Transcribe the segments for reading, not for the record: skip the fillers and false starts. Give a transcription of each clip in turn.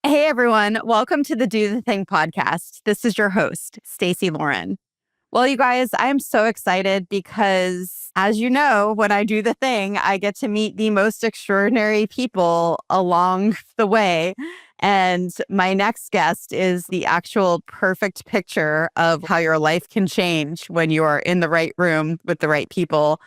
Hey everyone, welcome to the Do the Thing podcast. This is your host, Stacey Lauren. Well, you guys, I'm so excited because, as you know, when I do the thing, I get to meet the most extraordinary people along the way. And my next guest is the actual perfect picture of how your life can change when you are in the right room with the right people.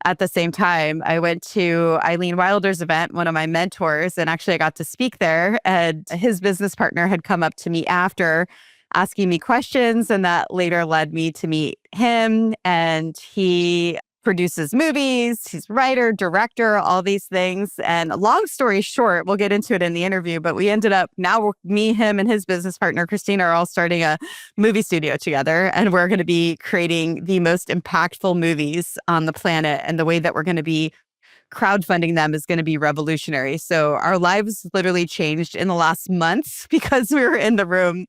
At the same time, I went to Eileen Wilder's event, one of my mentors, and actually I got to speak there. And his business partner had come up to me after asking me questions, and that later led me to meet him. And he produces movies, he's writer, director, all these things. And long story short, we'll get into it in the interview, but we ended up now, me, him, and his business partner, Christina, are all starting a movie studio together. And we're going to be creating the most impactful movies on the planet. And the way that we're going to be crowdfunding them is going to be revolutionary. So our lives literally changed in the last month because we were in the room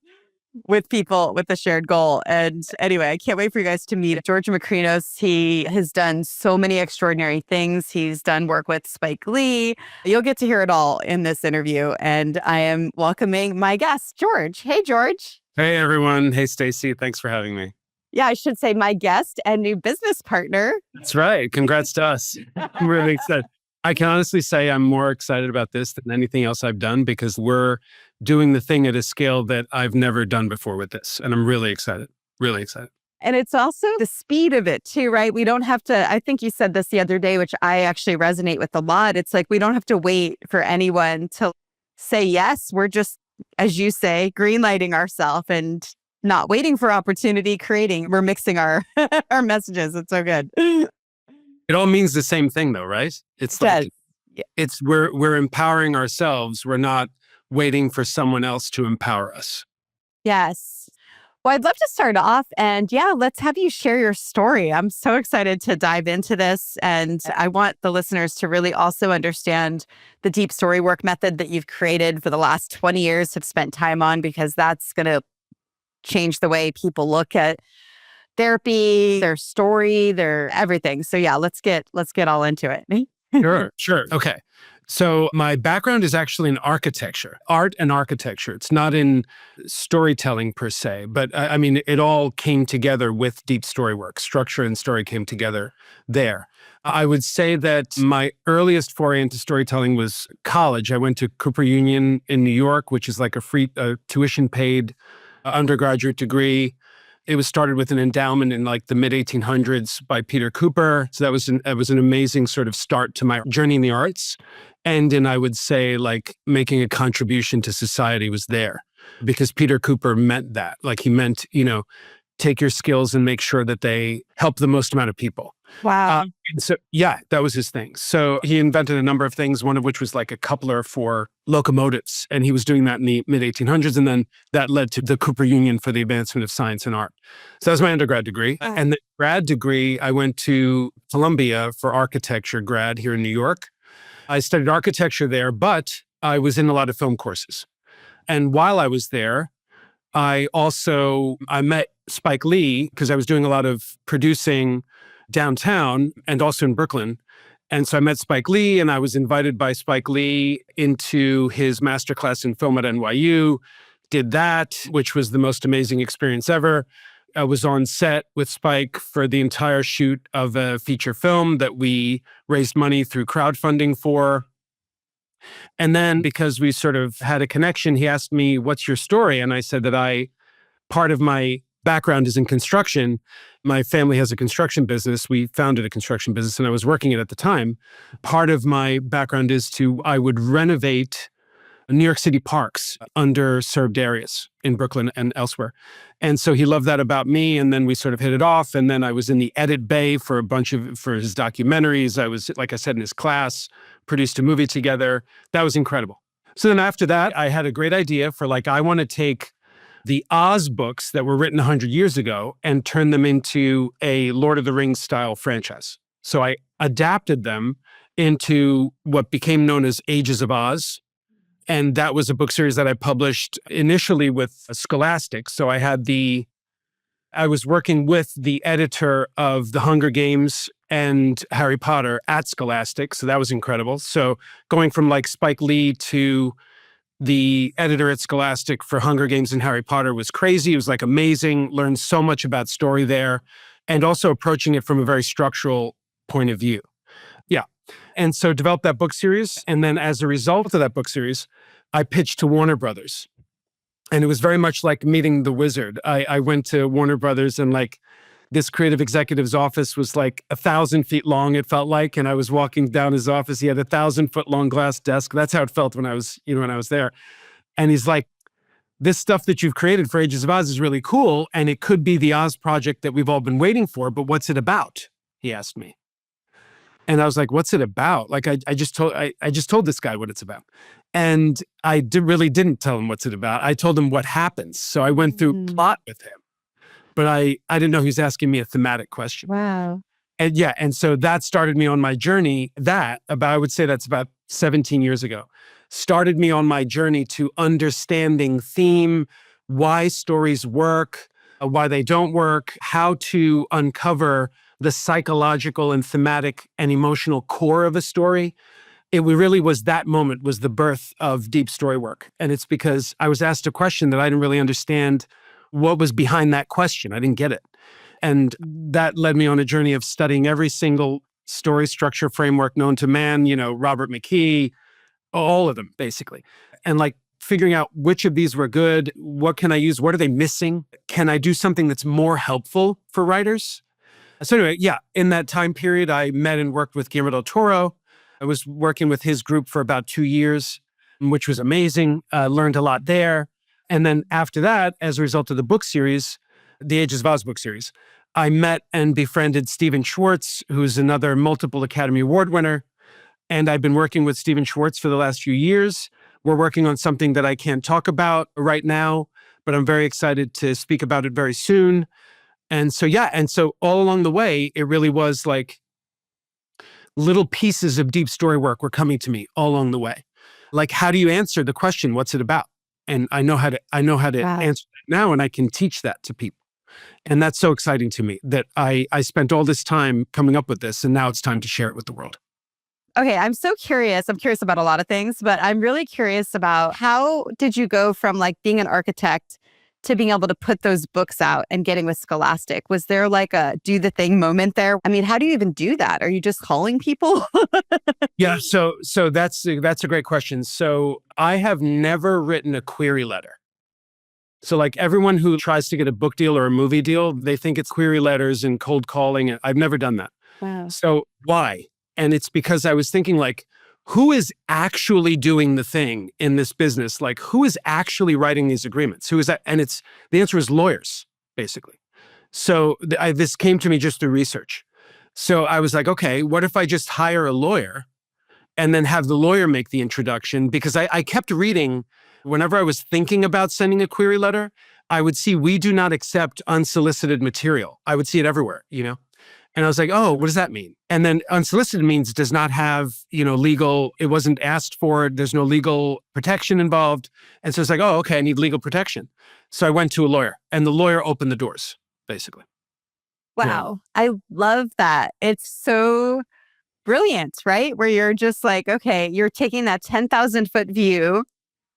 with people with a shared goal. And anyway, I can't wait for you guys to meet George Makrinos. He has done so many extraordinary things. He's done work with Spike Lee. You'll get to hear it all in this interview. And I am welcoming my guest, George. Hey, George. Hey, everyone. Hey, Stacey. Thanks for having me. Yeah, I should say my guest and new business partner. That's right. Congrats to us. I'm really excited. I can honestly say I'm more excited about this than anything else I've done because we're doing the thing at a scale that I've never done before with this. And I'm really excited, really excited. And it's also the speed of it too, right? We don't have to, I think you said this the other day, which I actually resonate with a lot. It's like, we don't have to wait for anyone to say yes. We're just, as you say, greenlighting ourselves and not waiting for opportunity, creating. We're mixing our our messages. It's so good. It all means the same thing though, right? It's like, it's we're empowering ourselves. We're not waiting for someone else to empower us. Yes. Well, I'd love to start off and let's have you share your story. I'm so excited to dive into this. And I want the listeners to really also understand the deep story work method that you've created for the last 20 years, have spent time on, because that's going to change the way people look at therapy, their story, their everything. So let's get all into it. Sure. Okay. So my background is actually in architecture, art and architecture. It's not in storytelling per se, but I mean, it all came together with deep story work. Structure and story came together there. I would say that my earliest foray into storytelling was college. I went to Cooper Union in New York, which is like a free tuition paid undergraduate degree. It was started with an endowment in like the mid 1800s by Peter Cooper. So that was an amazing sort of start to my journey in the arts. And I would say like making a contribution to society was there because Peter Cooper meant that. Like he meant, take your skills and make sure that they help the most amount of people. Wow. That was his thing. So he invented a number of things, one of which was like a coupler for locomotives. And he was doing that in the mid 1800s. And then that led to the Cooper Union for the Advancement of Science and Art. So that was my undergrad degree. And the grad degree, I went to Columbia for architecture grad here in New York. I studied architecture there, but I was in a lot of film courses. And while I was there, I met Spike Lee because I was doing a lot of producing downtown and also in Brooklyn. And so I met Spike Lee and I was invited by Spike Lee into his masterclass in film at NYU, did that, which was the most amazing experience ever. I was on set with Spike for the entire shoot of a feature film that we raised money through crowdfunding for. And then because we sort of had a connection, he asked me, "What's your story?" And I said that part of my background is in construction. My family has a construction business. We founded a construction business and I was working it at the time. Part of my background is I would renovate New York City parks, underserved areas in Brooklyn and elsewhere. And so he loved that about me. And then we sort of hit it off. And then I was in the edit bay for his documentaries. I was, like I said, in his class, produced a movie together. That was incredible. So then after that, I had a great idea for I want to take the Oz books that were written 100 years ago and turn them into a Lord of the Rings style franchise. So I adapted them into what became known as Ages of Oz. And that was a book series that I published initially with Scholastic. So I was working with the editor of The Hunger Games and Harry Potter at Scholastic. So that was incredible. So going from Spike Lee to The editor at Scholastic for Hunger Games and Harry Potter was crazy. It was like amazing, learned so much about story there, and also approaching it from a very structural point of view. Yeah. And so developed that book series. And then as a result of that book series, I pitched to Warner Brothers. And it was very much like meeting the wizard. I went to Warner Brothers, and like this creative executive's office was like 1,000 feet long, it felt like. And I was walking down his office. He had 1,000-foot long glass desk. That's how it felt when I was, when I was there. And he's like, this stuff that you've created for Ages of Oz is really cool. And it could be the Oz project that we've all been waiting for. But what's it about? He asked me. And I was like, what's it about? Like, I just told this guy what it's about. And I really didn't tell him what's it about. I told him what happens. So I went through plot with him. But I didn't know he was asking me a thematic question. Wow. And yeah, and so that started me on my journey. I would say that's about 17 years ago. Started me on my journey to understanding theme, why stories work, why they don't work, how to uncover the psychological and thematic and emotional core of a story. It really was, that moment was the birth of deep story work. And it's because I was asked a question that I didn't really understand what was behind that question. I didn't get it. And that led me on a journey of studying every single story structure framework known to man, Robert McKee, all of them, basically. And like figuring out which of these were good, what can I use, what are they missing? Can I do something that's more helpful for writers? So anyway, yeah, in that time period, I met and worked with Guillermo del Toro. I was working with his group for about 2 years, which was amazing. Learned a lot there. And then after that, as a result of the book series, the Ages of Oz book series, I met and befriended Stephen Schwartz, who's another multiple Academy Award winner. And I've been working with Stephen Schwartz for the last few years. We're working on something that I can't talk about right now, but I'm very excited to speak about it very soon. And so, yeah. And so all along the way, it really was like little pieces of deep story work were coming to me all along the way. Like, how do you answer the question, what's it about? And I know how to Wow. answer that now, and I can teach that to people. And that's so exciting to me that I spent all this time coming up with this, and now it's time to share it with the world. Okay, I'm so curious. I'm curious about a lot of things, but I'm really curious about how did you go from like being an architect to being able to put those books out and getting with Scholastic? Was there like a do the thing moment there? I mean, how do you even do that? Are you just calling people? Yeah, so that's a great question. So I have never written a query letter. So like everyone who tries to get a book deal or a movie deal, they think it's query letters and cold calling. I've never done that. Wow. So why? And it's because I was thinking like, who is actually doing the thing in this business? Like, who is actually writing these agreements? Who is that? And the answer is lawyers, basically. So this came to me just through research. So I was like, okay, what if I just hire a lawyer and then have the lawyer make the introduction? Because I kept reading, whenever I was thinking about sending a query letter, I would see, we do not accept unsolicited material. I would see it everywhere, And I was like, oh, what does that mean? And then unsolicited means does not have, legal, it wasn't asked for, there's no legal protection involved. And so it's like, oh, okay, I need legal protection. So I went to a lawyer, and the lawyer opened the doors, basically. Wow. Yeah. I love that. It's so brilliant, right? Where you're just like, okay, you're taking that 10,000-foot view,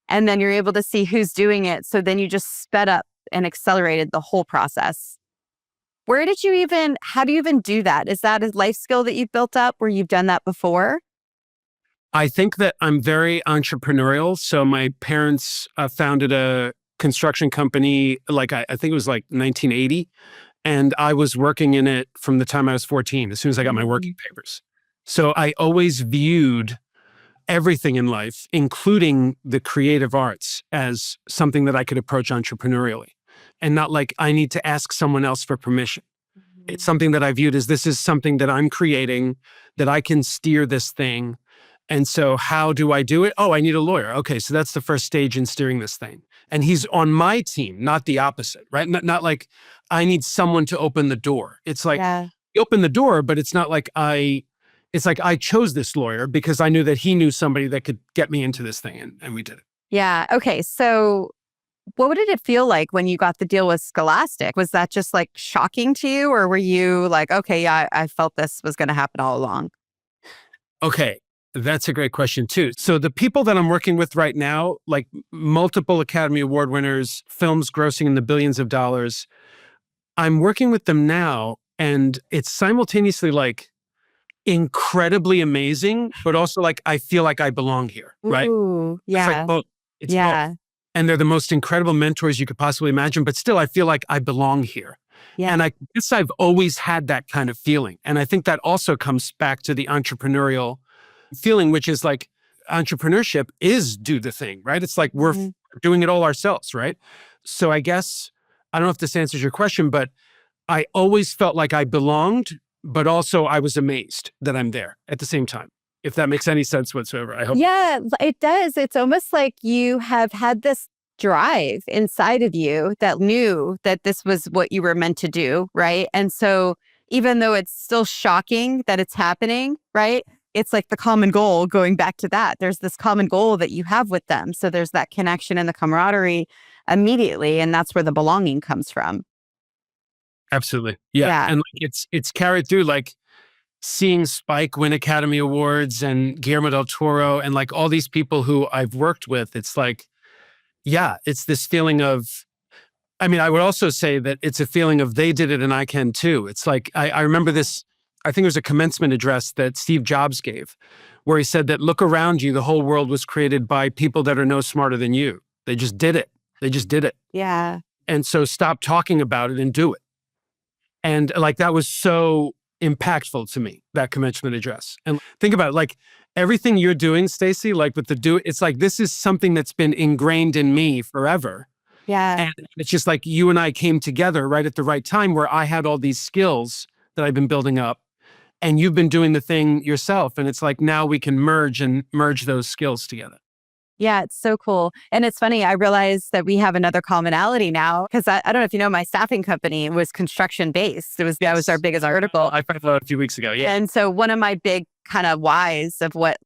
and then you're able to see who's doing it. So then you just sped up and accelerated the whole process. How do you even do that? Is that a life skill that you've built up where you've done that before? I think that I'm very entrepreneurial. So my parents founded a construction company, like I think it was like 1980. And I was working in it from the time I was 14, as soon as I got my working papers. So I always viewed everything in life, including the creative arts, as something that I could approach entrepreneurially. And not like I need to ask someone else for permission. It's something that I viewed as, this is something that I'm creating, that I can steer this thing. And so how do I do it? Oh, I need a lawyer. Okay, so that's the first stage in steering this thing. And he's on my team, not the opposite, right? Not like I need someone to open the door. It's like, you open the door, but it's not like it's like I chose this lawyer because I knew that he knew somebody that could get me into this thing, and we did it. Yeah. Okay. So what did it feel like when you got the deal with Scholastic? Was that just like shocking to you, or were you like, okay, yeah, I felt this was going to happen all along? Okay. That's a great question too. So the people that I'm working with right now, like multiple Academy Award winners, films grossing in the billions of dollars, I'm working with them now, and it's simultaneously like incredibly amazing, but also like I feel like I belong here, right? Ooh, It's like yeah. both. It's both. Yeah. And they're the most incredible mentors you could possibly imagine, but still I feel like I belong here. Yeah. And I guess I've always had that kind of feeling. And I think that also comes back to the entrepreneurial feeling, which is like entrepreneurship is do the thing, right? It's like we're doing it all ourselves, right? So I guess, I don't know if this answers your question, but I always felt like I belonged, but also I was amazed that I'm there at the same time. If that makes any sense whatsoever, I hope. Yeah, it does. It's almost like you have had this drive inside of you that knew that this was what you were meant to do, right? And so even though it's still shocking that it's happening, right? It's like the common goal, going back to that. There's this common goal that you have with them. So there's that connection and the camaraderie immediately. And that's where the belonging comes from. Absolutely. Yeah. Yeah. And like it's carried through, like seeing Spike win Academy Awards and Guillermo del Toro and like all these people who I've worked with. It's like, yeah, it's this feeling of, I mean, I would also say that it's a feeling of they did it and I can too. It's like, I remember this, I think it was a commencement address that Steve Jobs gave, where he said that look around you, the whole world was created by people that are no smarter than you. They just did it. They just did it. Yeah. And so stop talking about it and do it. And like, that was so impactful to me, that commencement address. And think about it, like everything you're doing, Stacey, like with it's like, this is something that's been ingrained in me forever. Yeah. And it's just like you and I came together right at the right time where I had all these skills that I've been building up and you've been doing the thing yourself. And it's like, now we can merge those skills together. Yeah, it's so cool. And it's funny, I realized that we have another commonality now because I don't know if you know, my staffing company was construction based. That was our biggest article. I found out a few weeks ago. Yeah. And so one of my big kind of whys of what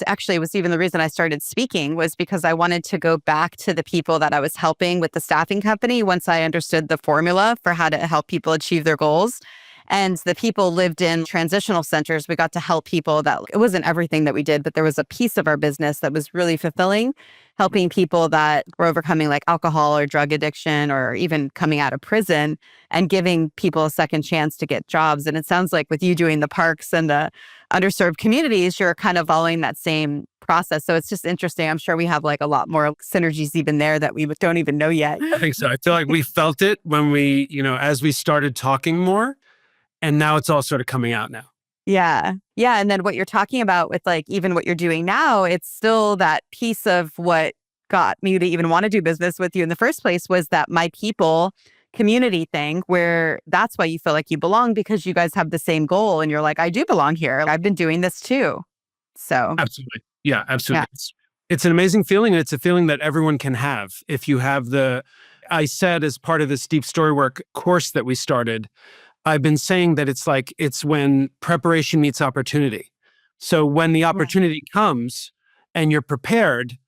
actually was even the reason I started speaking was because I wanted to go back to the people that I was helping with the staffing company once I understood the formula for how to help people achieve their goals. And the people lived in transitional centers. We got to help people that it wasn't everything that we did, but there was a piece of our business that was really fulfilling, helping people that were overcoming like alcohol or drug addiction or even coming out of prison and giving people a second chance to get jobs. And it sounds like with you doing the parks and the underserved communities, you're kind of following that same process. So it's just interesting. I'm sure we have like a lot more synergies even there that we don't even know yet. I think so. I feel like we felt it when we, as we started talking more. And now it's all sort of coming out now. Yeah. Yeah. And then what you're talking about with like even what you're doing now, it's still that piece of what got me to even want to do business with you in the first place was that my people community thing where that's why you feel like you belong because you guys have the same goal and you're like, I do belong here. I've been doing this too. So absolutely. Yeah, absolutely. Yeah. It's an amazing feeling. And it's a feeling that everyone can have if you have I said as part of this deep story work course that we started, I've been saying that it's when preparation meets opportunity. So when the opportunity comes and you're prepared,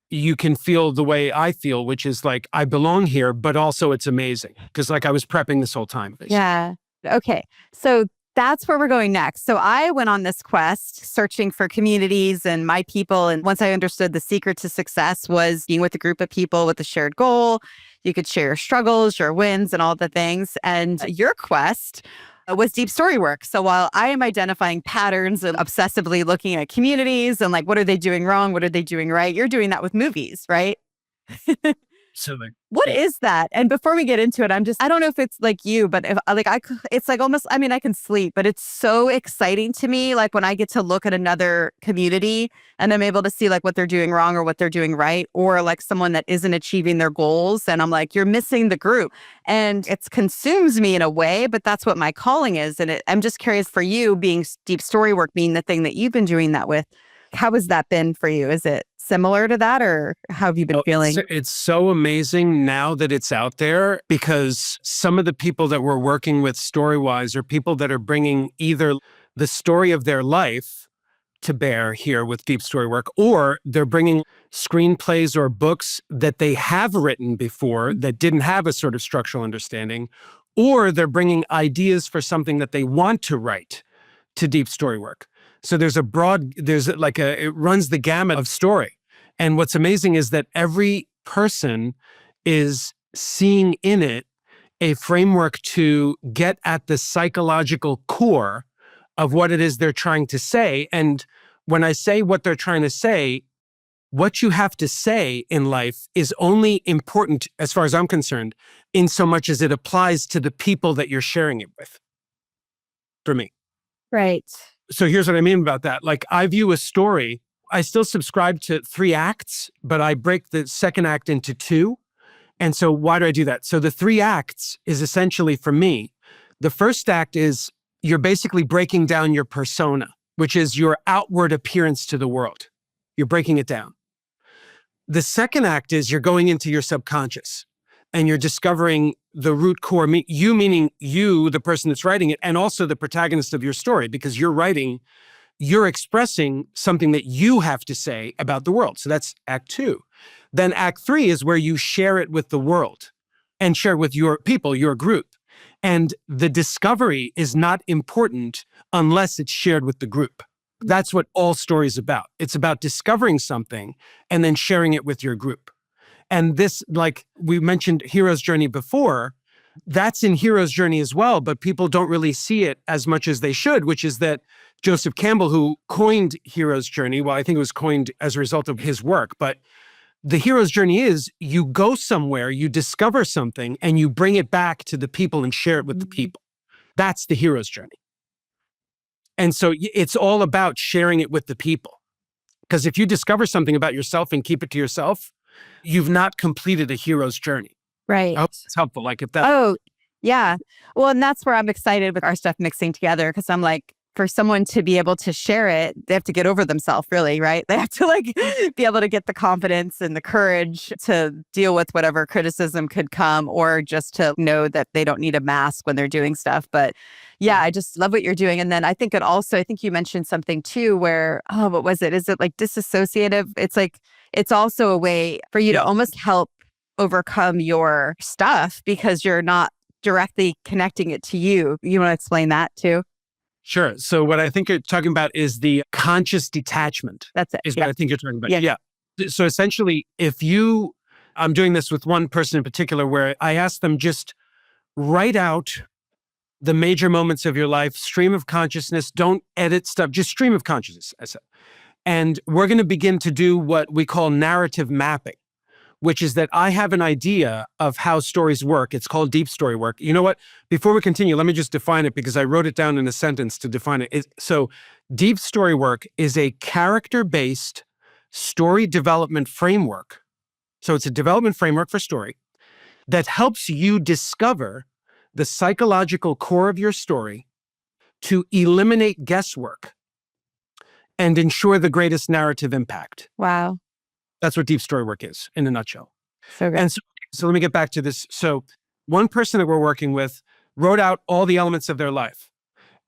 you can feel the way I feel, which is like, I belong here, but also it's amazing. Because like I was prepping this whole time. Basically. Yeah. Okay. So that's where we're going next. So I went on this quest searching for communities and my people. And once I understood the secret to success was being with a group of people with a shared goal, you could share your struggles, your wins, and all the things. And your quest was deep story work. So while I am identifying patterns and obsessively looking at communities and like, what are they doing wrong? What are they doing right? You're doing that with movies, right? Absolutely. What is that? And before we get into it, I don't know if it's like you, but it's like almost, I mean, I can sleep, but it's so exciting to me. Like when I get to look at another community and I'm able to see like what they're doing wrong or what they're doing right, or like someone that isn't achieving their goals. And I'm like, you're missing the group and it consumes me in a way, but that's what my calling is. And I'm just curious for you being deep story work, being the thing that you've been doing that with. How has that been for you? Is it similar to that or how have you been feeling? It's so amazing now that it's out there because some of the people that we're working with story-wise are people that are bringing either the story of their life to bear here with deep story work, or they're bringing screenplays or books that they have written before that didn't have a sort of structural understanding, or they're bringing ideas for something that they want to write to deep story work. So it runs the gamut of story. And what's amazing is that every person is seeing in it a framework to get at the psychological core of what it is they're trying to say. And when I say what they're trying to say, what you have to say in life is only important, as far as I'm concerned, in so much as it applies to the people that you're sharing it with. For me. Right. So here's what I mean about that. Like, I view a story, I still subscribe to 3 acts, but I break the second act into 2. And so why do I do that? So the 3 acts is essentially, for me, the first act is you're basically breaking down your persona, which is your outward appearance to the world. You're breaking it down. The second act is you're going into your subconscious and you're discovering the root core, you meaning you, the person that's writing it, and also the protagonist of your story, because you're expressing something that you have to say about the world. So that's act 2. Then act 3 is where you share it with the world and share it with your people, your group. And the discovery is not important unless it's shared with the group. That's what all story is about. It's about discovering something and then sharing it with your group. And this, like we mentioned Hero's Journey before, that's in Hero's Journey as well, but people don't really see it as much as they should, which is that Joseph Campbell, who coined Hero's Journey, well, I think it was coined as a result of his work, but the hero's journey is you go somewhere, you discover something, and you bring it back to the people and share it with the people. That's the hero's journey. And so it's all about sharing it with the people. Because if you discover something about yourself and keep it to yourself, you've not completed a hero's journey. Right. I hope it's helpful. Like if that. Oh, yeah. Well, and that's where I'm excited with our stuff mixing together, because I'm like, for someone to be able to share it, they have to get over themselves, really, right? They have to be able to get the confidence and the courage to deal with whatever criticism could come, or just to know that they don't need a mask when they're doing stuff. But yeah, I just love what you're doing. And then I think you mentioned something too, where, what was it? Is it like disassociative? It's also a way for you to almost help overcome your stuff because you're not directly connecting it to you. You want to explain that too? Sure. So what I think you're talking about is the conscious detachment. That's it. Is what I think you're talking about. Yeah. So essentially, I'm doing this with one person in particular where I ask them just write out the major moments of your life, stream of consciousness, don't edit stuff, just stream of consciousness, I said. And we're going to begin to do what we call narrative mapping, which is that I have an idea of how stories work. It's called deep story work. You know what? Before we continue, let me just define it because I wrote it down in a sentence to define it. So deep story work is a character-based story development framework. So it's a development framework for story that helps you discover the psychological core of your story to eliminate guesswork and ensure the greatest narrative impact. Wow. That's what deep story work is in a nutshell. So good. And so let me get back to this. So one person that we're working with wrote out all the elements of their life.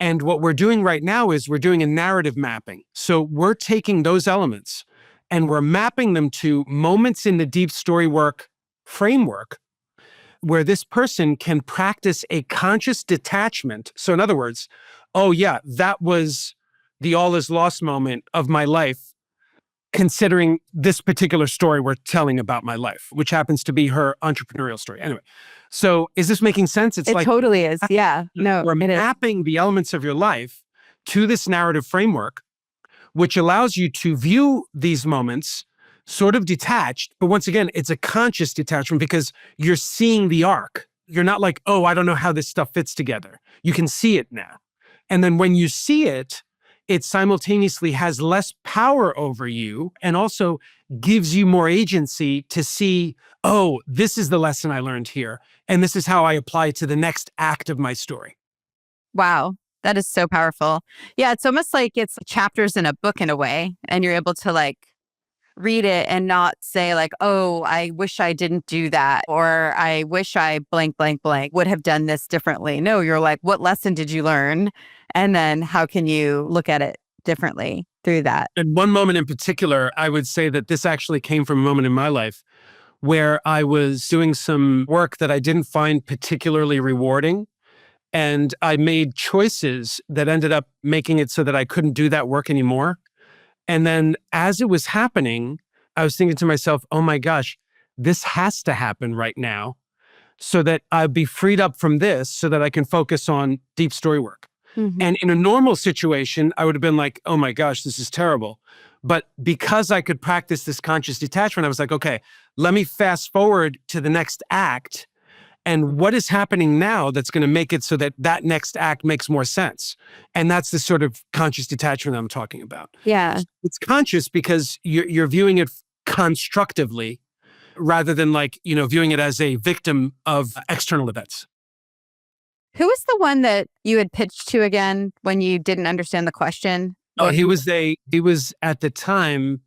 And what we're doing right now is we're doing a narrative mapping. So we're taking those elements and we're mapping them to moments in the deep story work framework where this person can practice a conscious detachment. So in other words, oh yeah, that was the all is lost moment of my life, considering this particular story we're telling about my life, which happens to be her entrepreneurial story. Anyway, so is this making sense? It totally is. Yeah. No, we're mapping the elements of your life to this narrative framework, which allows you to view these moments sort of detached. But once again, it's a conscious detachment because you're seeing the arc. You're not like, oh, I don't know how this stuff fits together. You can see it now. And then when you see it, it simultaneously has less power over you and also gives you more agency to see, oh, this is the lesson I learned here. And this is how I apply it to the next act of my story. Wow. That is so powerful. Yeah. It's almost like it's chapters in a book in a way. And you're able to read it and not say oh, I wish I didn't do that. Or I wish I blank, blank, blank would have done this differently. No, you're like, what lesson did you learn? And then how can you look at it differently through that? And one moment in particular, I would say that this actually came from a moment in my life where I was doing some work that I didn't find particularly rewarding. And I made choices that ended up making it so that I couldn't do that work anymore. And then as it was happening, I was thinking to myself, oh my gosh, this has to happen right now so that I'll be freed up from this so that I can focus on deep story work. Mhm. And in a normal situation, I would have been like, oh my gosh, this is terrible. But because I could practice this conscious detachment, I was like, okay, let me fast forward to the next act. And what is happening now that's going to make it so that that next act makes more sense? And that's the sort of conscious detachment I'm talking about. Yeah. It's conscious because you're viewing it constructively rather than viewing it as a victim of external events. Who was the one that you had pitched to again when you didn't understand the question? Oh, he was at the time,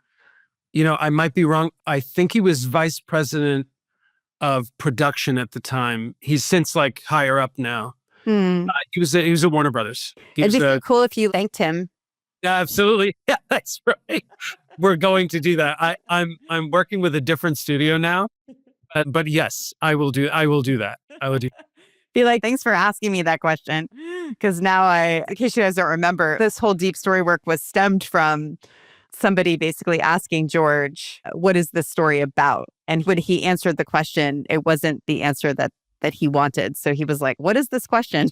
I might be wrong. I think he was vice president of production at the time. He's since higher up now. Hmm. He was a Warner Brothers. It'd be cool if you thanked him. Yeah, absolutely. Yeah, that's right. We're going to do that. I'm working with a different studio now, but yes, I will do that. I will do. Be like, thanks for asking me that question. Because now in case you guys don't remember, this whole deep story work was stemmed from somebody basically asking George, what is this story about? And when he answered the question, it wasn't the answer that he wanted. So he was like, what is this question?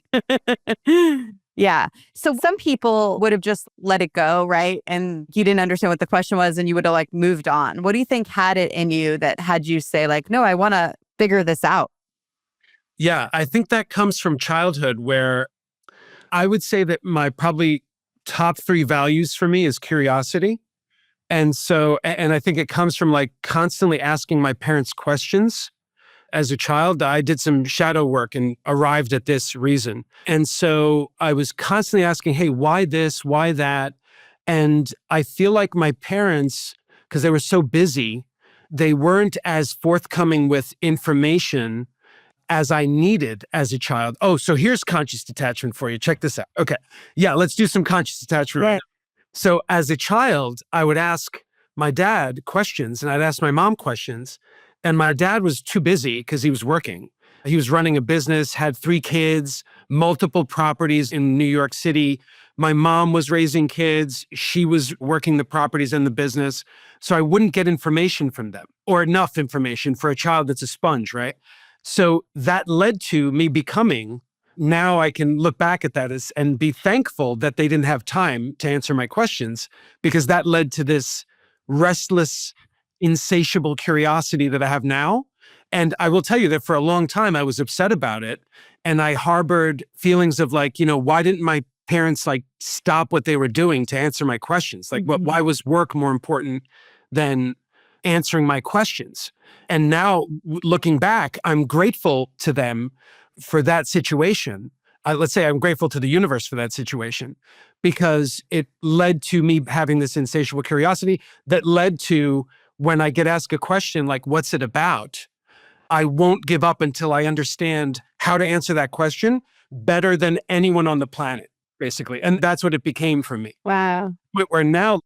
Yeah. So some people would have just let it go, right? And you didn't understand what the question was and you would have moved on. What do you think had it in you that had you say no, I want to figure this out? Yeah, I think that comes from childhood where I would say that my probably top 3 values for me is curiosity. And so, and I think it comes from constantly asking my parents questions. As a child, I did some shadow work and arrived at this reason. And so I was constantly asking, hey, why this? Why that? And I feel like my parents, because they were so busy, they weren't as forthcoming with information as I needed as a child. Oh, so here's conscious detachment for you. Check this out. Okay. Yeah, let's do some conscious detachment right now. So as a child, I would ask my dad questions and I'd ask my mom questions. And my dad was too busy because he was working. He was running a business, had 3 kids, multiple properties in New York City. My mom was raising kids. She was working the properties and the business. So I wouldn't get information from them or enough information for a child that's a sponge, right? So that led to me becoming, now I can look back at that and be thankful that they didn't have time to answer my questions, because that led to this restless, insatiable curiosity that I have now. And I will tell you that for a long time, I was upset about it. And I harbored feelings of why didn't my parents stop what they were doing to answer my questions? Why was work more important than answering my questions? And now looking back, I'm grateful to them for that situation. Let's say I'm grateful to the universe for that situation, because it led to me having this insatiable curiosity that led to when I get asked a question like, what's it about? I won't give up until I understand how to answer that question better than anyone on the planet, basically. And that's what it became for me. Wow. Where now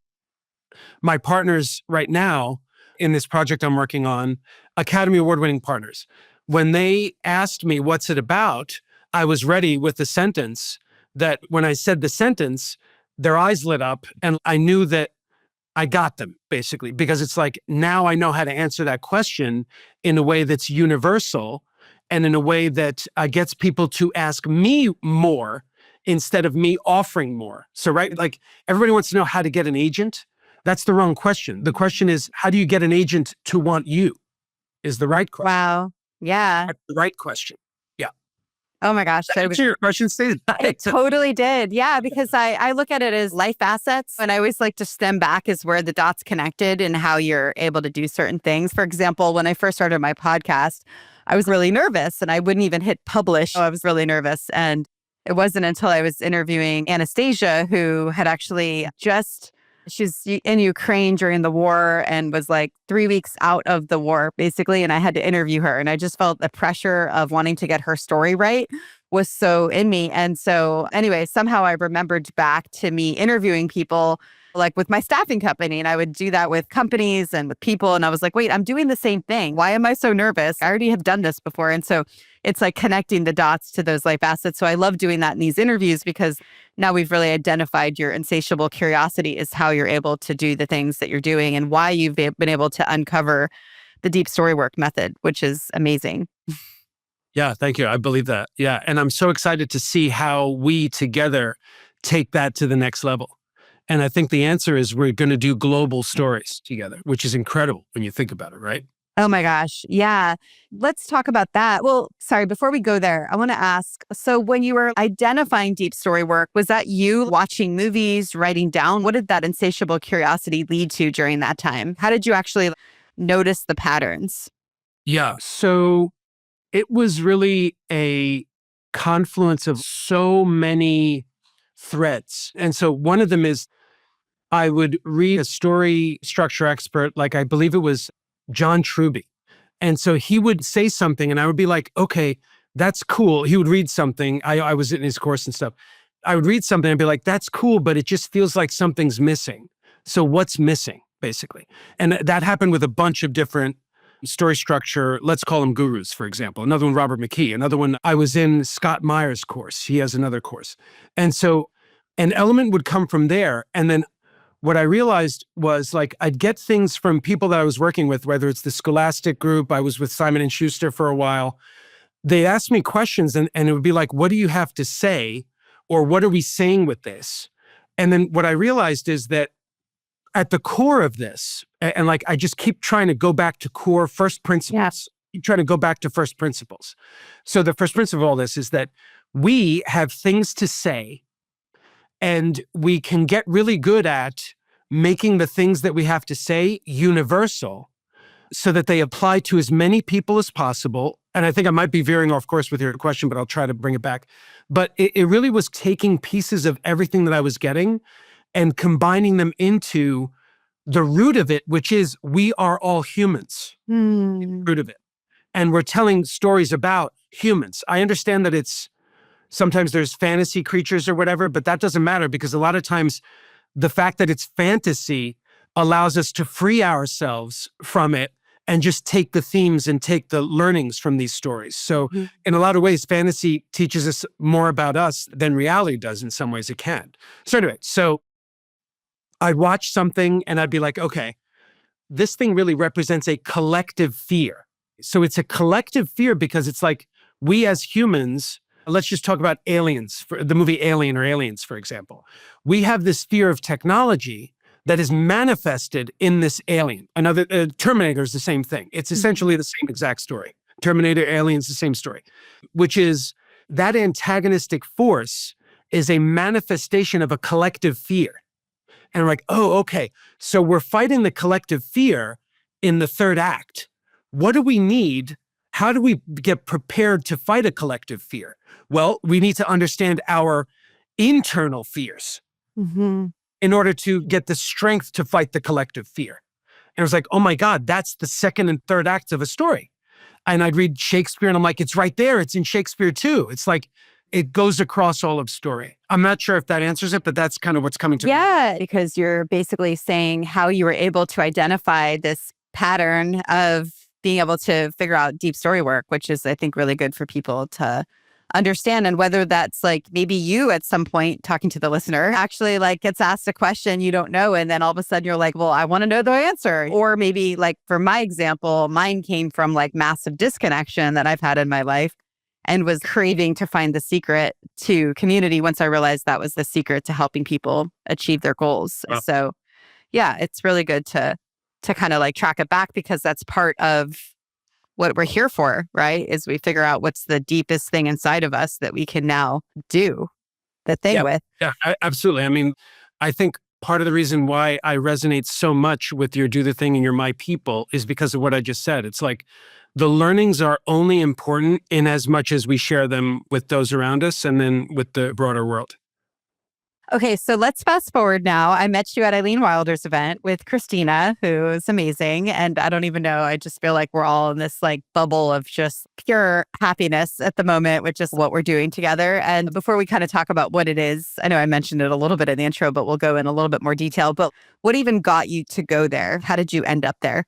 my partners right now in this project I'm working on, Academy Award-winning partners, when they asked me, what's it about? I was ready with the sentence that when I said the sentence, their eyes lit up and I knew that I got them, basically, because it's now I know how to answer that question in a way that's universal and in a way that gets people to ask me more instead of me offering more. So, right, everybody wants to know how to get an agent. That's the wrong question. The question is, how do you get an agent to want you? Is the right question. Wow. Yeah. That's the right question. Yeah. Oh my gosh. Did I answer your question, Stacey? It totally did. Yeah, because I look at it as life assets. And I always like to stem back as where the dots connected and how you're able to do certain things. For example, when I first started my podcast, I was really nervous and I wouldn't even hit publish. I was really nervous. And it wasn't until I was interviewing Anastasia, who had actually she's in Ukraine during the war and was 3 weeks out of the war, basically. And I had to interview her. And I just felt the pressure of wanting to get her story right was so in me. And so anyway, somehow I remembered back to me interviewing people like with my staffing company. And I would do that with companies and with people. And I was like, wait, I'm doing the same thing. Why am I so nervous? I already have done this before. And so it's like connecting the dots to those life assets. So I love doing that in these interviews because now we've really identified your insatiable curiosity is how you're able to do the things that you're doing and why you've been able to uncover the deep story work method, which is amazing. Yeah, thank you. I believe that. Yeah. And I'm so excited to see how we together take that to the next level. And I think the answer is we're going to do global stories together, which is incredible when you think about it, right? Oh my gosh. Yeah. Let's talk about that. Well, sorry, before we go there, I want to ask, so when you were identifying deep story work, was that you watching movies, writing down? What did that insatiable curiosity lead to during that time? How did you actually notice the patterns? Yeah. So it was really a confluence of so many threads. And so one of them is I would read a story structure expert, like I believe it was John Truby. And so he would say something and I would be like, okay, that's cool. He would read something. I was in his course and stuff. I would read something and be like, that's cool, but it just feels like something's missing. So what's missing, basically? And that happened with a bunch of different story structure, let's call them gurus, for example. Another one, Robert McKee. Another one, I was in Scott Meyer's course. He has another course. And so an element would come from there. And then what I realized was like, I'd get things from people that I was working with, whether it's the Scholastic group, I was with Simon and Schuster for a while. They asked me questions and it would be like, what do you have to say? Or what are we saying with this? And then what I realized is that at the core of this, and like I just keep trying to go back to core first principles. Keep trying to go back to first principles. So the first principle of all this is that we have things to say and we can get really good at making the things that we have to say universal so that they apply to as many people as possible. And I think I might be veering off course with your question, but I'll try to bring it back. But it really was taking pieces of everything that I was getting and combining them into the root of it, which is we are all humans, root of it. And we're telling stories about humans. I understand that it's sometimes there's fantasy creatures or whatever, but that doesn't matter because a lot of times the fact that it's fantasy allows us to free ourselves from it and just take the themes and take the learnings from these stories. So in a lot of ways, fantasy teaches us more about us than reality does. In some ways it can. So anyway, I'd watch something and I'd be like, okay, this thing really represents a collective fear. So it's a collective fear because it's like we as humans, let's just talk about aliens, for the movie Alien or Aliens, for example. We have this fear of technology that is manifested in this alien. Another Terminator is the same thing. It's essentially the same exact story. Terminator, Aliens, the same story, which is that antagonistic force is a manifestation of a collective fear. And we're like, oh, okay. So we're fighting the collective fear in the third act. What do we need? How do we get prepared to fight a collective fear? Well, we need to understand our internal fears in order to get the strength to fight the collective fear. And it was like, oh my God, that's the second and third acts of a story. And I'd read Shakespeare and I'm like, it's right there. It's in Shakespeare too. It's like, it goes across all of story. I'm not sure if that answers it, but that's kind of what's coming to me. Yeah, because you're basically saying how you were able to identify this pattern of being able to figure out deep story work, which is, I think, really good for people to understand. And whether that's like maybe you at some point talking to the listener actually like gets asked a question you don't know. And then all of a sudden you're like, well, I want to know the answer. Or maybe like for my example, mine came from like massive disconnection that I've had in my life and was craving to find the secret to community once I realized that was the secret to helping people achieve their goals. Wow. So yeah, it's really good to kind of like track it back because that's part of what we're here for, right? Is we figure out what's the deepest thing inside of us that we can now do the thing with. Yeah, absolutely. I mean, I think part of the reason why I resonate so much with your do the thing and your my people is because of what I just said. It's like the learnings are only important in as much as we share them with those around us and then with the broader world. Okay, so let's fast forward now. I met you at Eileen Wilder's event with Christina, who is amazing. And I don't even know, I just feel like we're all in this like bubble of just pure happiness at the moment, which is what we're doing together. And before we kind of talk about what it is, I know I mentioned it a little bit in the intro, but we'll go in a little bit more detail. But what even got you to go there? How did you end up there?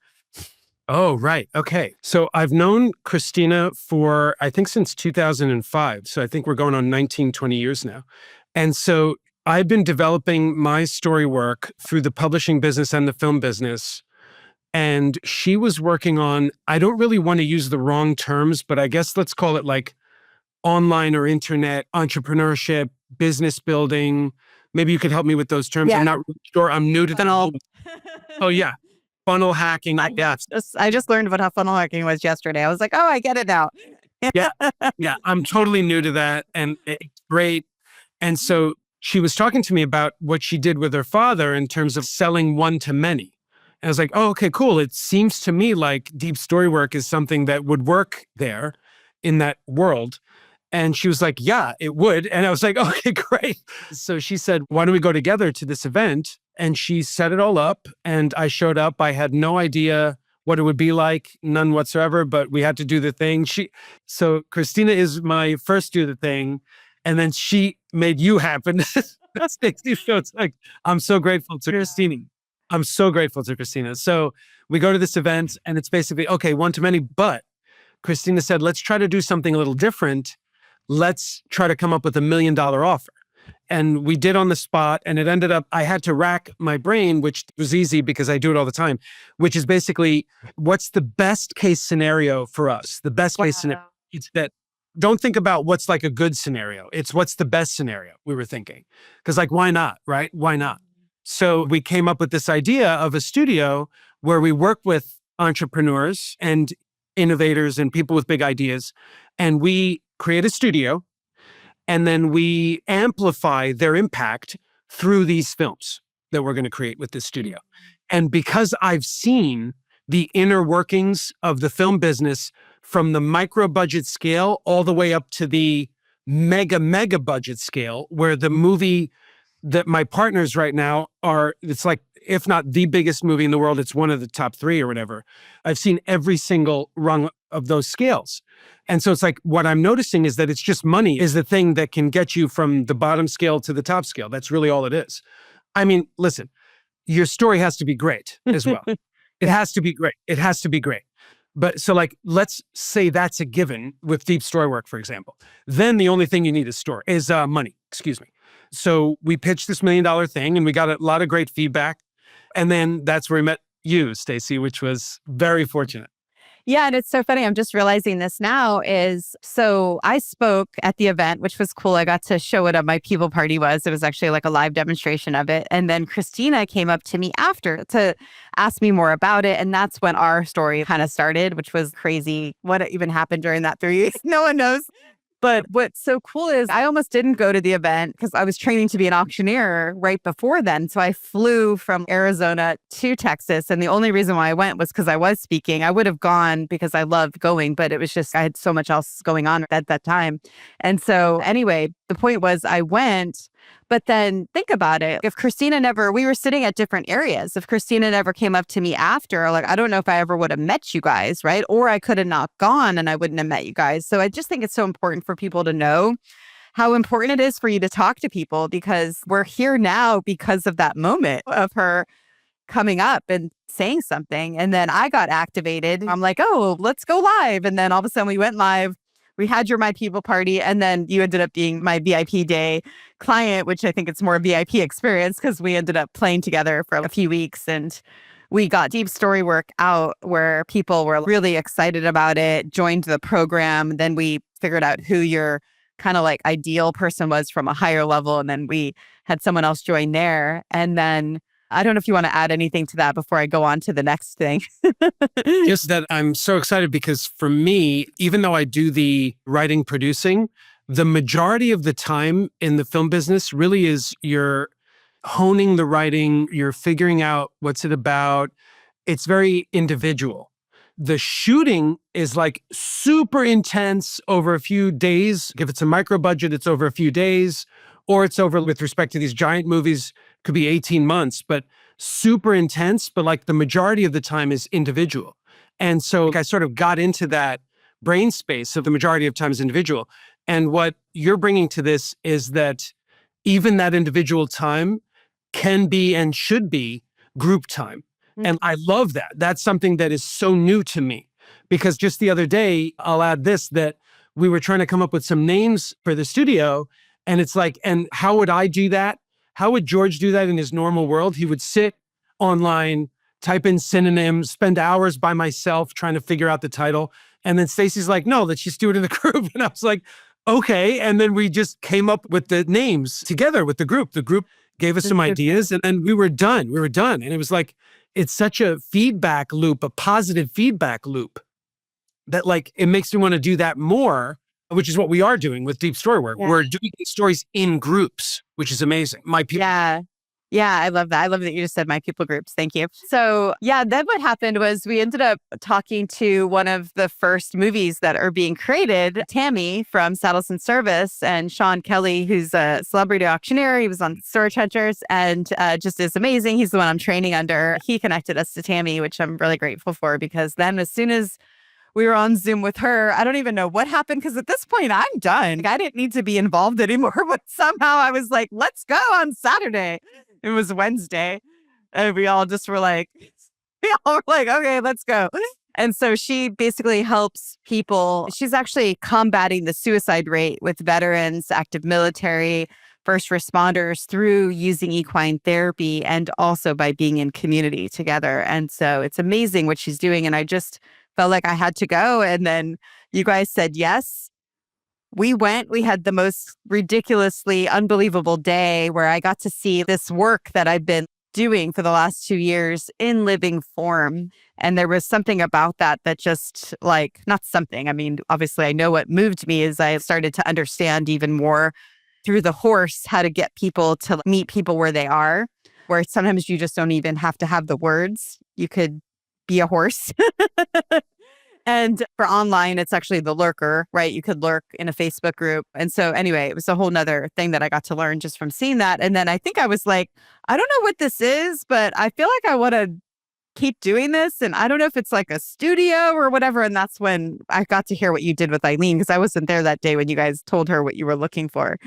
Oh, right. Okay. So I've known Christina for, I think, since 2005. So I think we're going on 19, 20 years now. And so I've been developing my story work through the publishing business and the film business. And she was working on, I don't really want to use the wrong terms, but I guess let's call it like online or internet entrepreneurship, business building. Maybe you could help me with those terms. Yeah. I'm not really sure. I'm new to that. Funnel. Oh, yeah. Funnel hacking. Yeah. I just learned what funnel hacking was yesterday. I was like, oh, I get it now. Yeah. Yeah. I'm totally new to that. And it's great. And so she was talking to me about what she did with her father in terms of selling one to many. And I was like, oh, okay, cool. It seems to me like deep story work is something that would work there in that world. And she was like, yeah, it would. And I was like, okay, great. So she said, why don't we go together to this event? And she set it all up. And I showed up. I had no idea what it would be like, none whatsoever, but we had to do the thing. So Christina is my first do the thing. And then she made you happen. Stacey, so it's like, I'm so grateful to Christina. I'm so grateful to Christina. So we go to this event and it's basically, okay, one to many, but Christina said, let's try to do something a little different. Let's try to come up with $1 million offer. And we did on the spot, and it ended up, I had to rack my brain, which was easy because I do it all the time, which is basically, what's the best case scenario for us? The best case scenario. It's that, don't think about what's like a good scenario. It's what's the best scenario, we were thinking. Because like, why not, right? Why not? So we came up with this idea of a studio where we work with entrepreneurs and innovators and people with big ideas. And we create a studio, and then we amplify their impact through these films that we're going to create with this studio. And because I've seen the inner workings of the film business from the micro budget scale all the way up to the mega budget scale, where the movie that my partners right now are, it's like, if not the biggest movie in the world, it's one of the top 3 or whatever. I've seen every single rung of those scales. And so it's like, what I'm noticing is that it's just money is the thing that can get you from the bottom scale to the top scale. That's really all it is. I mean, listen, your story has to be great as well. It has to be great. It has to be great. But so like, let's say that's a given with deep story work, for example. Then the only thing you need is money, excuse me. So we pitched this $1 million thing and we got a lot of great feedback. And then that's where we met you, Stacey, which was very fortunate. Yeah, and it's so funny. I'm just realizing this now so I spoke at the event, which was cool. I got to show what my people party was. It was actually like a live demonstration of it. And then Christina came up to me after to ask me more about it. And that's when our story kind of started, which was crazy. What even happened during that 3 weeks? No one knows. But what's so cool is I almost didn't go to the event because I was training to be an auctioneer right before then. So I flew from Arizona to Texas. And the only reason why I went was because I was speaking. I would have gone because I loved going, but it was just, I had so much else going on at that time. And so anyway, the point was I went. But then think about it. If Christina we were sitting at different areas. If Christina never came up to me after, like, I don't know if I ever would have met you guys, right? Or I could have not gone and I wouldn't have met you guys. So I just think it's so important for people to know how important it is for you to talk to people, because we're here now because of that moment of her coming up and saying something. And then I got activated. I'm like, oh, let's go live. And then all of a sudden we went live. We had my people party, and then you ended up being my VIP day client, which I think it's more a VIP experience because we ended up playing together for a few weeks, and we got deep story work out where people were really excited about it, joined the program. Then we figured out who your kind of like ideal person was from a higher level, and then we had someone else join there. And then I don't know if you want to add anything to that before I go on to the next thing. Just that I'm so excited because for me, even though I do the writing, producing, the majority of the time in the film business really is you're honing the writing, you're figuring out what's it about. It's very individual. The shooting is like super intense over a few days. If it's a micro budget, it's over a few days. or it's over with respect to these giant movies, could be 18 months, but super intense, but like the majority of the time is individual. And so I sort of got into that brain space of the majority of time is individual. And what you're bringing to this is that even that individual time can be and should be group time. And I love that. That's something that is so new to me, because just the other day, I'll add this, that we were trying to come up with some names for the studio. And it's like, and how would I do that? How would George do that in his normal world? He would sit online, type in synonyms, spend hours by myself trying to figure out the title. And then Stacey's like, no, let's just do it in the group. And I was like, okay. And then we just came up with the names together with the group. The group gave us some ideas, and then we were done. We were done. And it was like, it's such a feedback loop, a positive feedback loop, that like, it makes me want to do that more, which is what we are doing with Deep Story Work. Yeah. We're doing these stories in groups, which is amazing. My people. Yeah. Yeah, I love that. I love that you just said my people groups. Thank you. So yeah, then what happened was we ended up talking to one of the first movies that are being created, Tammy from Saddles and Service, and Sean Kelly, who's a celebrity auctioneer. He was on Storage Hunters and just is amazing. He's the one I'm training under. He connected us to Tammy, which I'm really grateful for, because then as soon as we were on Zoom with her, I don't even know what happened, because at this point I'm done. I didn't need to be involved anymore, but somehow I was like, let's go on Saturday. It was Wednesday. And we all were like, okay, let's go. And so she basically helps people. She's actually combating the suicide rate with veterans, active military, first responders through using equine therapy, and also by being in community together. And so it's amazing what she's doing. And I just felt like I had to go. And then you guys said yes. We went. We had the most ridiculously unbelievable day where I got to see this work that I've been doing for the last 2 years in living form. And there was something about that just like, not something. I mean, obviously I know what moved me is I started to understand even more through the horse how to get people to meet people where they are, where sometimes you just don't even have to have the words. You could be a horse. And for online, it's actually the lurker, right? You could lurk in a Facebook group. And so anyway, it was a whole nother thing that I got to learn just from seeing that. And then I think I was like, I don't know what this is, but I feel like I want to keep doing this. And I don't know if it's like a studio or whatever. And that's when I got to hear what you did with Eileen, because I wasn't there that day when you guys told her what you were looking for.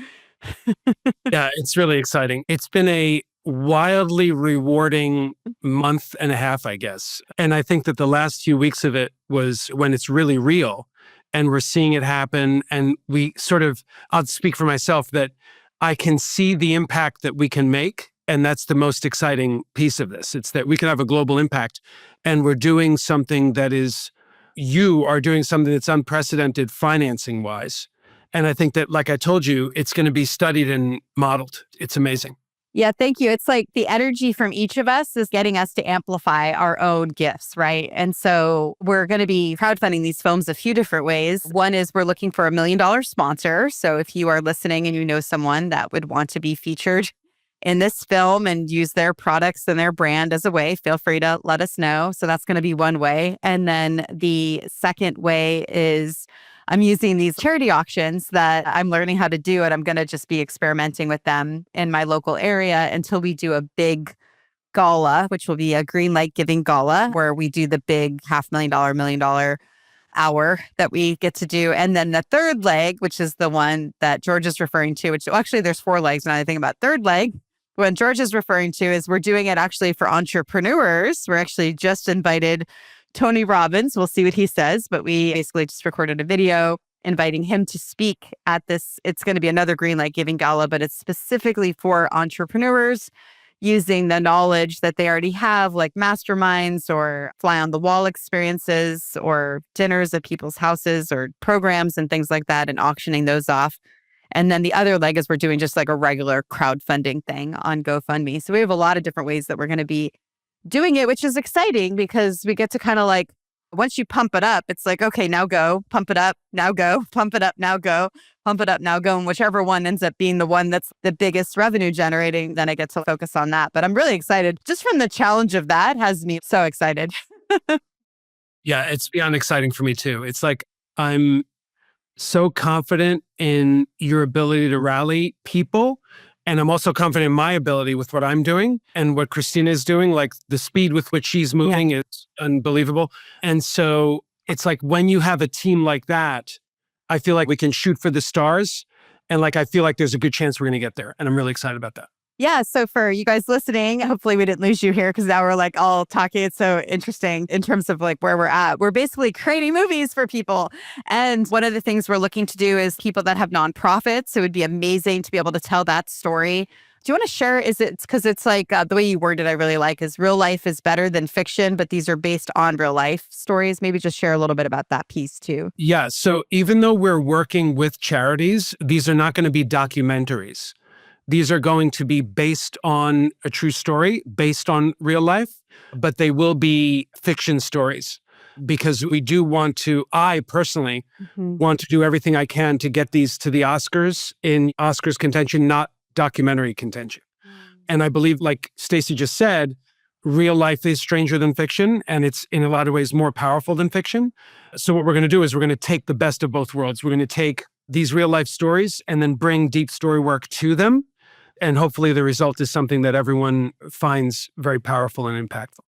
Yeah, it's really exciting. It's been a wildly rewarding month and a half, I guess. And I think that the last few weeks of it was when it's really real and we're seeing it happen. And we sort of, I'll speak for myself, that I can see the impact that we can make. And that's the most exciting piece of this. It's that we can have a global impact, and we're doing something that is, you are doing something that's unprecedented financing wise. And I think that, like I told you, it's going to be studied and modeled. It's amazing. Yeah, thank you. It's like the energy from each of us is getting us to amplify our own gifts, right? And so we're going to be crowdfunding these films a few different ways. One is we're looking for $1 million sponsor. So if you are listening and you know someone that would want to be featured in this film and use their products and their brand as a way, feel free to let us know. So that's going to be one way. And then the second way is I'm using these charity auctions that I'm learning how to do, and I'm going to just be experimenting with them in my local area until we do a big gala, which will be a Greenlight giving gala, where we do the big $500,000, $1 million hour that we get to do. And then the third leg, which is the one that George is referring to, which actually there's 4 legs now I think about. Third leg, what George is referring to is we're doing it actually for entrepreneurs. We're actually just invited Tony Robbins. We'll see what he says, but we basically just recorded a video inviting him to speak at this. It's going to be another Greenlight Giving Gala, but it's specifically for entrepreneurs using the knowledge that they already have, like masterminds or fly on the wall experiences or dinners at people's houses or programs and things like that, and auctioning those off. And then the other leg is we're doing just like a regular crowdfunding thing on GoFundMe. So we have a lot of different ways that we're going to be doing it, which is exciting because we get to kind of like, once you pump it up, it's like, okay, now go, pump it up, now go, pump it up, now go, pump it up, now go. And whichever one ends up being the one that's the biggest revenue generating, then I get to focus on that. But I'm really excited. Just from the challenge of that has me so excited. Yeah, it's beyond exciting for me too. It's like I'm so confident in your ability to rally people. And I'm also confident in my ability with what I'm doing and what Christina is doing. Like the speed with which she's moving is unbelievable. And so it's like when you have a team like that, I feel like we can shoot for the stars. And like, I feel like there's a good chance we're going to get there. And I'm really excited about that. Yeah. So for you guys listening, hopefully we didn't lose you here because now we're like all talking. It's so interesting in terms of like where we're at. We're basically creating movies for people. And one of the things we're looking to do is people that have nonprofits. It would be amazing to be able to tell that story. Do you want to share? Is it because it's like the way you worded I really like is real life is better than fiction, but these are based on real life stories. Maybe just share a little bit about that piece too. Yeah. So even though we're working with charities, these are not going to be documentaries. These are going to be based on a true story, based on real life, but they will be fiction stories because we do want to, I personally want to do everything I can to get these to the Oscars in Oscars contention, not documentary contention. And I believe, like Stacey just said, real life is stranger than fiction, and it's in a lot of ways more powerful than fiction. So what we're going to do is we're going to take the best of both worlds. We're going to take these real life stories and then bring deep story work to them. And hopefully the result is something that everyone finds very powerful and impactful.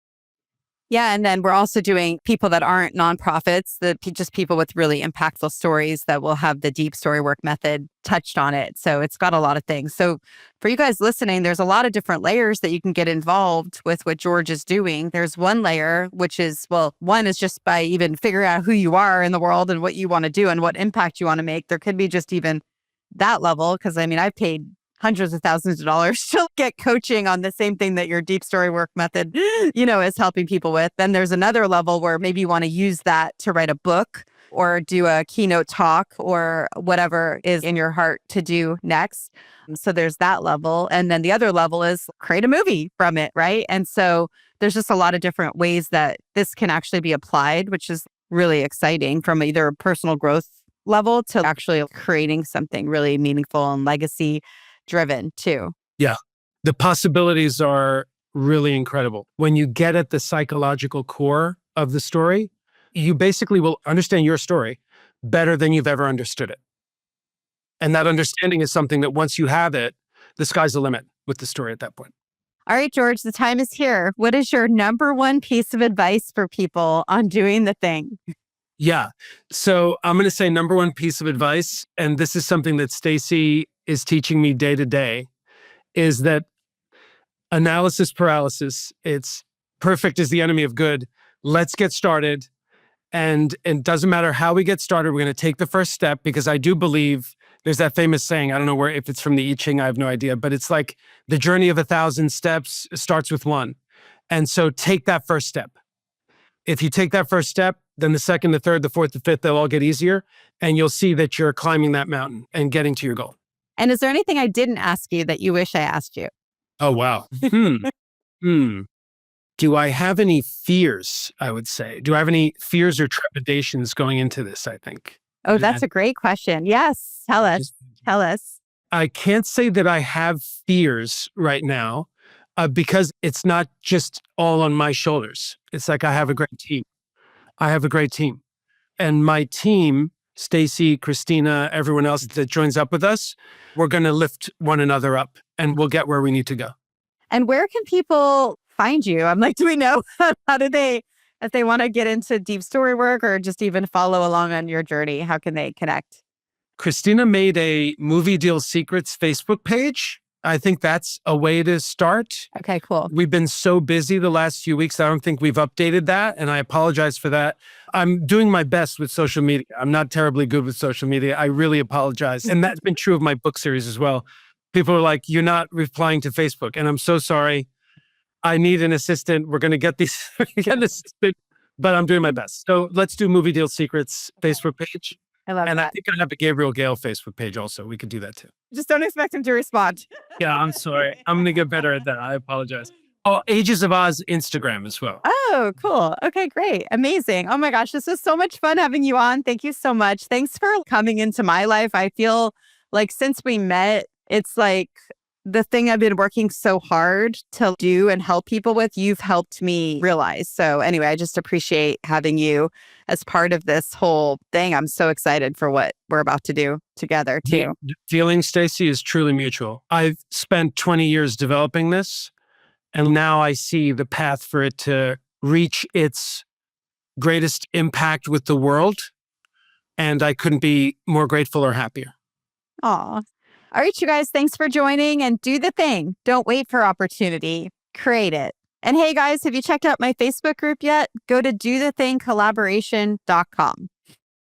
Yeah. And then we're also doing people that aren't nonprofits, just people with really impactful stories that will have the deep story work method touched on it. So it's got a lot of things. So for you guys listening, there's a lot of different layers that you can get involved with what George is doing. There's one layer, which is, well, one is just by even figuring out who you are in the world and what you want to do and what impact you want to make. There could be just even that level. Because I mean, I've paid hundreds of thousands of dollars to get coaching on the same thing that your deep story work method, is helping people with. Then there's another level where maybe you want to use that to write a book or do a keynote talk or whatever is in your heart to do next. So there's that level. And then the other level is create a movie from it, right? And so there's just a lot of different ways that this can actually be applied, which is really exciting from either a personal growth level to actually creating something really meaningful and legacy driven too. Yeah. The possibilities are really incredible. When you get at the psychological core of the story, you basically will understand your story better than you've ever understood it. And that understanding is something that once you have it, the sky's the limit with the story at that point. All right, George, the time is here. What is your number one piece of advice for people on doing the thing? Yeah. So I'm going to say number one piece of advice, and this is something that Stacey is teaching me day to day, is that analysis paralysis, it's perfect is the enemy of good. Let's get started. And it doesn't matter how we get started, we're going to take the first step, because I do believe there's that famous saying, I don't know where, if it's from the I Ching, I have no idea, but it's like the journey of 1,000 steps starts with one. And so take that first step. If you take that first step, then the second, the third, the fourth, the fifth, they'll all get easier. And you'll see that you're climbing that mountain and getting to your goal. And is there anything I didn't ask you that you wish I asked you? Oh, wow. Do I have any fears, I would say? Do I have any fears or trepidations going into this, I think? Oh, that's a great question. Yes. Tell us. Tell us. I can't say that I have fears right now because it's not just all on my shoulders. It's like I have a great team. I have a great team. And my team, Stacey, Christina, everyone else that joins up with us, we're going to lift one another up and we'll get where we need to go. And where can people find you? I'm like, do we know how do they, if they want to get into deep story work or just even follow along on your journey, how can they connect? Christina made a Movie Deal Secrets Facebook page. I think that's a way to start. Okay, cool. We've been so busy the last few weeks. I don't think we've updated that. And I apologize for that. I'm doing my best with social media. I'm not terribly good with social media. I really apologize. And that's been true of my book series as well. People are like, you're not replying to Facebook. And I'm so sorry. I need an assistant. We're going to get these, get an assistant, but I'm doing my best. So let's do Movie Deal Secrets Facebook page. I love and that. I think I have a Gabriel Gale Facebook page also. We could do that too. Just don't expect him to respond. Yeah, I'm sorry. I'm going to get better at that. I apologize. Oh, Ages of Oz Instagram as well. Oh, cool. Okay, great. Amazing. Oh my gosh, this was so much fun having you on. Thank you so much. Thanks for coming into my life. I feel like since we met, it's like the thing I've been working so hard to do and help people with, you've helped me realize. So anyway, I just appreciate having you as part of this whole thing. I'm so excited for what we're about to do together too. The feeling, Stacey, is truly mutual. I've spent 20 years developing this, and now I see the path for it to reach its greatest impact with the world. And I couldn't be more grateful or happier. Aw. All right, you guys, thanks for joining, and do the thing. Don't wait for opportunity. Create it. And hey, guys, have you checked out my Facebook group yet? Go to dothethingcollaboration.com.